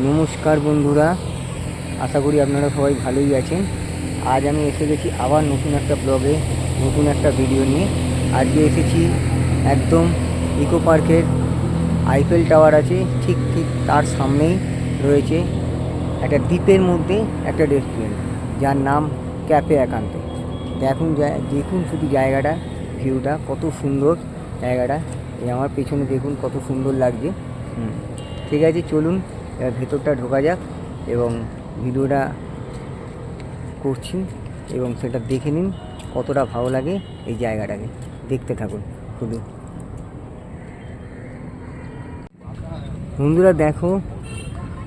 নমস্কার বন্ধুরা, আশা করি আপনারা সবাই ভালোই আছেন। আজ আমি এসে গেছি আবার নতুন একটা ব্লগে, নতুন একটা ভিডিও নিয়ে। আজকে এসেছি একদম ইকো পার্কের আইফেল টাওয়ার আছে, ঠিক তার সামনেই রয়েছে একটা দ্বীপের মধ্যে একটা রেস্টুরেন্ট, যার নাম ক্যাফে একান্তে। দেখুন শুধু জায়গাটা, ভিউটা কত সুন্দর। জায়গাটা এই আমার পেছনে দেখুন কত সুন্দর লাগছে। ঠিক আছে, চলুন এবার ভেতরটা ঢোকা যাক এবং ভিডিওটা করছি এবং সেটা দেখে নিন কতটা ভালো লাগে। এই জায়গাটাকে দেখতে থাকুন শুধু। বন্ধুরা দেখো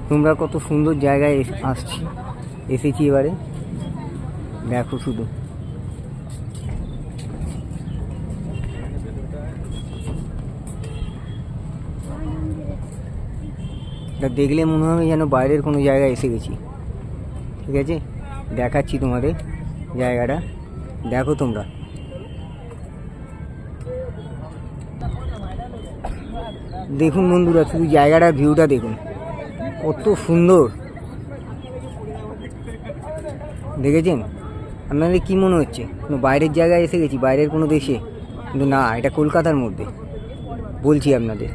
তোমরা কত সুন্দর জায়গায় এসেছি এবারে দেখো শুধু। এটা দেখলে মনে হবে যেন বাইরের কোনো জায়গায় এসে গেছি। ঠিক আছে, দেখাচ্ছি তোমাদের জায়গাটা, দেখো তোমরা। দেখুন বন্ধুরা শুধু জায়গাটার ভিউটা দেখুন কত সুন্দর। দেখেছেন? আপনাদের কী মনে হচ্ছে কোনো বাইরের জায়গায় এসে গেছি, বাইরের কোনো দেশে? কিন্তু না, এটা কলকাতার মধ্যে বলছি আপনাদের।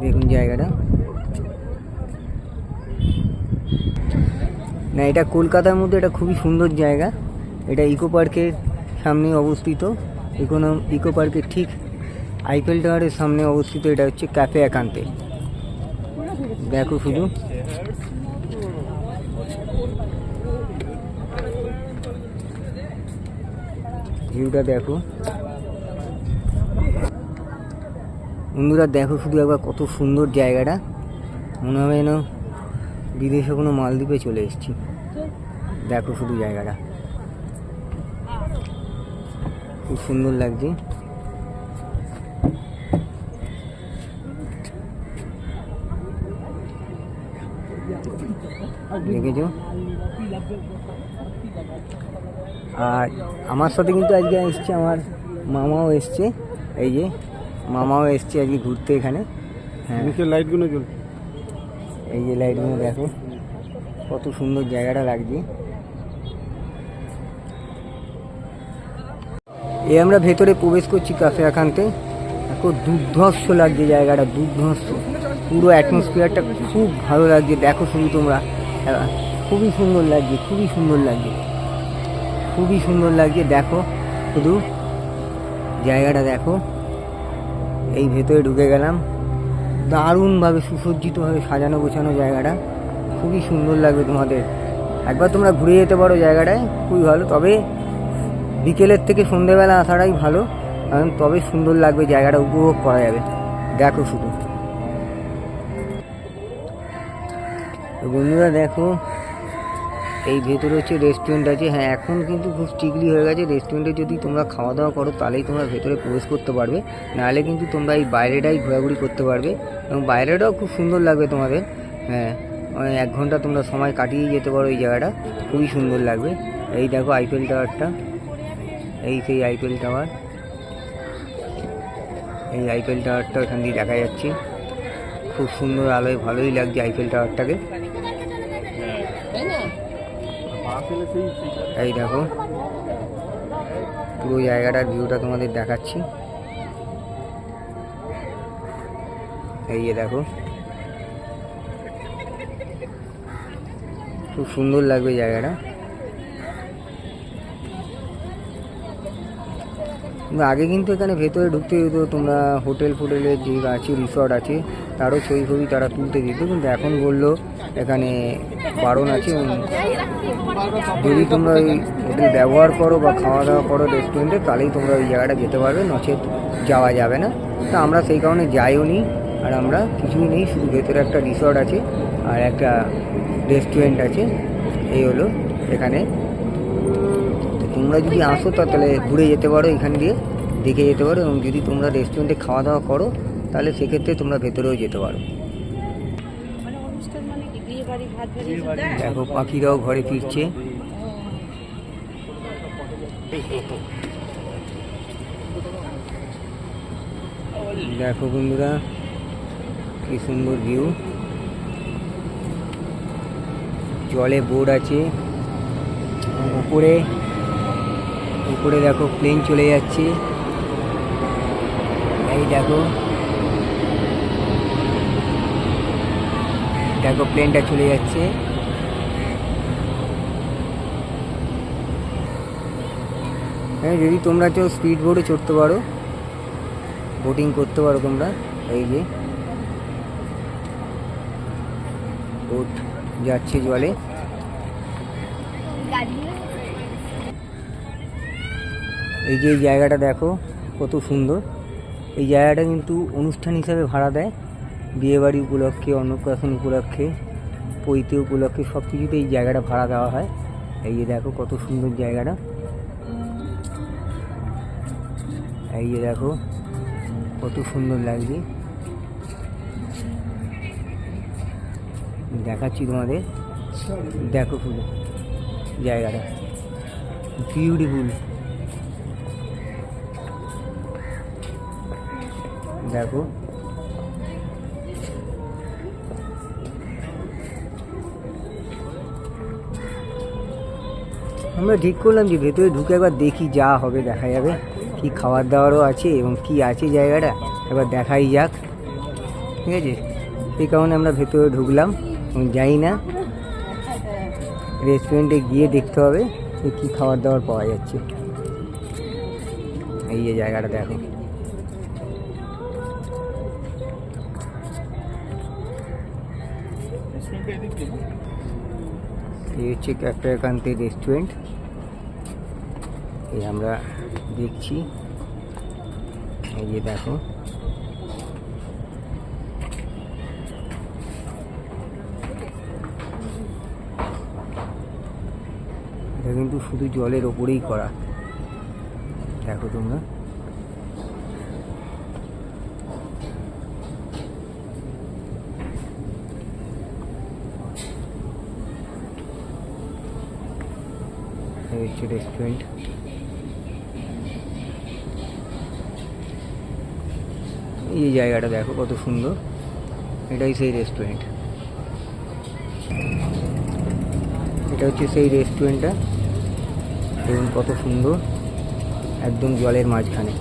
দেখুন জায়গাটা, না এটা কলকাতার মধ্যে, এটা খুবই সুন্দর জায়গা। এটা ইকো পার্কের সামনে অবস্থিত। ইকো পার্কের ঠিক আইফেল টাওয়ারের সামনে অবস্থিত। এটা হচ্ছে ক্যাফে একান্তে। দেখো শুধু ভিউটা দেখো বন্ধুরা, দেখো শুধু একবার কত সুন্দর জায়গাটা। মনে হবে যেন বিদেশে কোনো মালদ্বীপে চলে এসেছি। দেখো শুধু জায়গাটা খুব সুন্দর লাগছে। দেখেছো? আর আমার সাথে কিন্তু আজকে এসছে আমার মামাও এসছে। এই যে মামাও এসছে আজকে ঘুরতে এখানে। হ্যাঁ, লাইটগুলো জ্বলছে, এই যে লাইটগুলো দেখো কত সুন্দর জায়গাটা লাগছে। এই আমরা ভেতরে প্রবেশ করছি ক্যাফে একান্তে। দেখো দুর্ধর্ষ লাগছে জায়গাটা, দুর্ধর্ষ। পুরো অ্যাটমসফিয়ারটা খুব ভালো লাগছে। দেখো শুধু তোমরা, খুবই সুন্দর লাগছে, খুবই সুন্দর লাগছে, খুবই সুন্দর লাগছে। দেখো শুধু জায়গাটা দেখো। এই ভেতরে ঢুকে গেলাম, দারুণভাবে সুসজ্জিতভাবে সাজানো গোছানো জায়গাটা, খুবই সুন্দর লাগবে তোমাদের। একবার তোমরা ঘুরে যেতে পারো জায়গাটায়, খুবই ভালো। তবে বিকেলের থেকে সন্ধেবেলা আসাটাই ভালো, কারণ তবে সুন্দর লাগবে, জায়গাটা উপভোগ করা যাবে। দেখো শুধু বন্ধুরা, দেখো এই ভেতরে হচ্ছে রেস্টুরেন্ট আছে। হ্যাঁ, এখন কিন্তু খুব স্ট্রিক্টলি হয়ে গেছে। রেস্টুরেন্টে যদি তোমরা খাওয়া দাওয়া করো তাহলেই তোমরা ভেতরে প্রবেশ করতে পারবে, নাহলে কিন্তু তোমরা এই বাইরেটাই ঘোরাঘুরি করতে পারবে এবং বাইরেটাও খুব সুন্দর লাগবে তোমাদের। হ্যাঁ, 1 ঘন্টা তোমরা সময় কাটিয়ে যেতে পারো এই জায়গাটা, খুবই সুন্দর লাগবে। এই দেখো আইফেল টাওয়ারটা, এই সেই আইফেল টাওয়ার। এই আইফেল টাওয়ারটা এখান দিয়ে দেখা যাচ্ছে, খুব সুন্দর আলোয় ভালোই লাগছে আইফেল টাওয়ারটাকে। এই দেখো পুরো জায়গাটার ভিউটা তোমাদের দেখাচ্ছি। এই যে দেখো খুব সুন্দর লাগবে জায়গাটা। আগে কিন্তু এখানে ভেতরে ঢুকতে দিত, তোমরা হোটেলের যে আছে, রিসর্ট আছে, তারও ছবি তারা তুলতে দিত, কিন্তু এখন বললো এখানে বারণ আছে। যদি তোমরা ওই হোটেল ব্যবহার করো বা খাওয়া দাওয়া করো রেস্টুরেন্টে, তাহলেই তোমরা ওই জায়গাটা যেতে পারবে, নচেত যাওয়া যাবে না। তা আমরা সেই কারণে যাইও নি, আর আমরা কিছুই নেই, শুধু ভেতরে একটা রিসর্ট আছে আর একটা রেস্টুরেন্ট আছে। এই হলো এখানে। তোমরা যদি আসো তাহলে ঘুরে যেতে পারো, এখান দিয়ে দেখে যেতে পারো, এবং যদি তোমরা রেস্টুরেন্টে খাওয়া দাওয়া করো তাহলে সেক্ষেত্রে তোমরা ভেতরেও যেতে পারো। দেখো পাখিরাও ঘরে ফিরছে। দেখো বন্ধুরা কি সুন্দর ভিউ, জলে বোট আছে, উপরে উপরে দেখো প্লেন চলে যাচ্ছে। এই দেখো দেখো প্লেনটা চলে যাচ্ছে। হ্যাঁ, যদি তোমরা চাও স্পিড বোটে চড়তে পারো, বোটিং করতে পারো তোমরা। এই যে বোট যাচ্ছে জলে। এই যে এই জায়গাটা দেখো কত সুন্দর। এই জায়গাটা কিন্তু অনুষ্ঠান হিসাবে ভাড়া দেয়, বিয়েবাড়ি উপলক্ষে, অন্নপ্রাশন উপলক্ষে, পৈতে উপলক্ষে সব কিছুতে এই জায়গাটা ভাড়া দেওয়া হয়। এই যে দেখো কত সুন্দর জায়গাটা। এই যে দেখো কত সুন্দর লাগছে, দেখাচ্ছি তোমাদের। দেখো পুরো জায়গাটা বিউটিফুল। দেখো আমরা ঠিক করলাম যে ভেতরে ঢুকে একবার দেখি, যা হবে দেখা যাবে। কি খাবার দাবারও আছে এবং কি আছে জায়গাটা একবার দেখাই যাক, ঠিক আছে। এই কারণে আমরা ভেতরে ঢুকলাম এবং যাই না, রেস্টুরেন্টে গিয়ে দেখতে হবে যে কী খাবার দাবার পাওয়া যাচ্ছে। এই যে জায়গাটা দেখো, এই হচ্ছে ক্যাপ্টারকান্তি রেস্টুরেন্ট। এই আমরা দেখছি, এই যে দেখো এটা কিন্তু শুধু জলের ওপরেই করা, দেখো তোমরা। এই হচ্ছে রেস্টুরেন্ট। এই জায়গাটা দেখো কত সুন্দর, এটাই সেই রেস্টুরেন্ট। এটা হচ্ছে সেই রেস্টুরেন্টটা, দেখুন কত সুন্দর, একদম জলের মাঝখানে।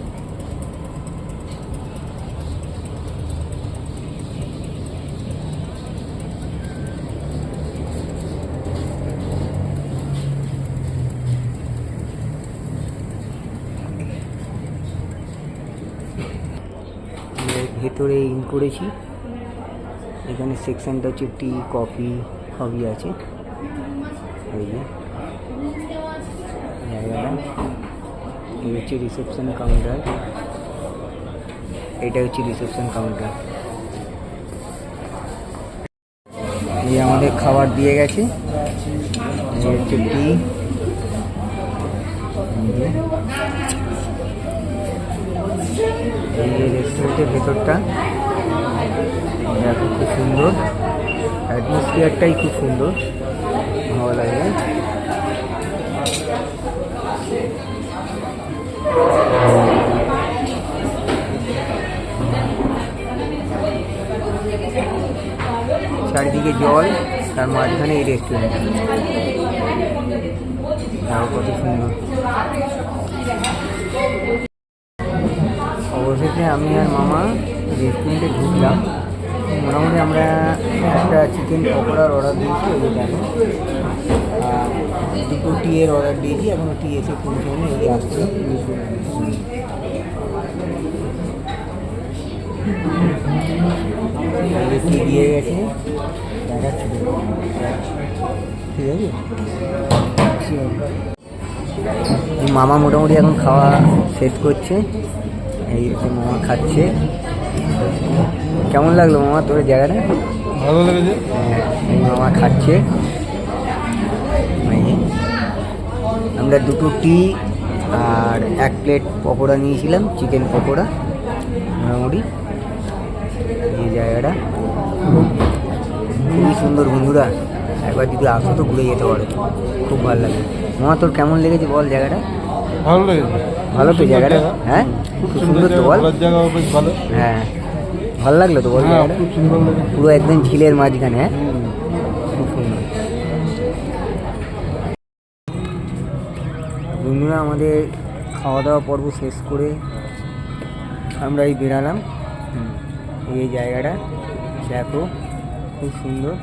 ভেতরে ইন করেছি, এখানে সেকশনটা হচ্ছে টি, কফি সবই আছে। এই যে জায়গাটা, এই হচ্ছে রিসেপশন কাউন্টার, এটা হচ্ছে রিসেপশন কাউন্টার। এই আমাদের খাবার দিয়ে গেছে, এই হচ্ছে টি। এই যে রেস্টুরেন্টের ভেতরটা দেখো খুব সুন্দর, অ্যাটমসফিয়ারটাই খুব সুন্দর, ভালো লাগে। চারিদিকে জল, তার মাঝখানে এই রেস্টুরেন্ট, দেখো কত সুন্দর। অবশেষে আমি আর মামা রেস্টুরেন্টে ঢুকলাম। মোটামুটি আমরা একটা চিকেন পকোড়ার অর্ডার দিয়েছি, ওই দেখো, আর দুটো টিয়ের অর্ডার দিয়েছি, এখনও টি এসে পৌঁছানো, এই আসছে। টি দিয়ে গেছে, দেখাচ্ছি, ঠিক আছে। মামা মোটামুটি এখন খাওয়া সেট করছে, এই মামা খাচ্ছে। কেমন লাগলো মামা তোর জায়গাটা? ভালো লেগেছে। এই মামা খাচ্ছে। আমরা দুটো টি আর এক প্লেট পকোড়া নিয়েছিলাম, চিকেন পকোড়া। মোটামুটি এই জায়গাটা খুবই সুন্দর বন্ধুরা, একবার যদি আসো তো ঘুরে যেতে পারো, খুব ভালো লাগে। মামা তোর কেমন লেগেছে বল জায়গাটা? ভালো লেগেছে। ভালো তো সুন্দর জায়গাটা? জায়গা। হ্যাঁ খুব খুব সুন্দর সুন্দর তো জায়গা, বল। ঘোরার জায়গাও বেশ ভালো। হ্যাঁ ভালো লাগলো তো বল হ্যাঁ, জায়গাটা? খুব সুন্দর লেগেছে। পুরো একদম ঝিলের মাঝখানে, হ্যাঁ হুম। খুব সুন্দর। বন্ধুরা আমাদের খাওয়া দাওয়া পর্ব শেষ করে আমরা এই বেরালাম। এই জায়গাটা দেখো, খুব সুন্দর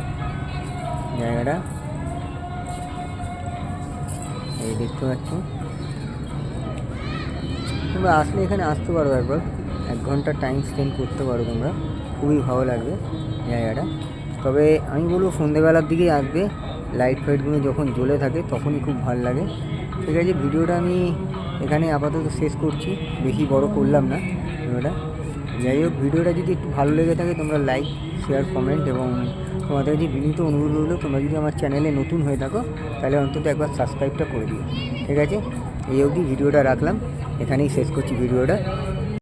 জায়গাটা, এই দেখতে পাচ্ছ। তোমরা আসলে এখানে আসতে পারো একবার, 1 ঘন্টা টাইম স্পেন্ড করতে পারো তোমরা, খুবই ভালো লাগবে জায়গাটা। তবে আমি বলবো সন্ধেবেলার দিকেই আসবে, লাইট ফাইটগুলো যখন জ্বলে থাকে তখনই খুব ভালো লাগে। ঠিক আছে, ভিডিওটা আমি এখানে আপাতত শেষ করছি, বেশি বড় করলাম না ভিডিওটা। যাই হোক, ভিডিওটা যদি একটু ভালো লেগে থাকে তোমরা লাইক, শেয়ার, কমেন্ট এবং তোমাদের যে বিনীত অনুরোধ হলো, তোমরা যদি আমার চ্যানেলে নতুন হয়ে থাকো তাহলে অন্তত একবার সাবস্ক্রাইবটা করে দিও। ঠিক আছে, এই অবধি ভিডিওটা রাখলাম, এখানেই শেষ করছি ভিডিওটা।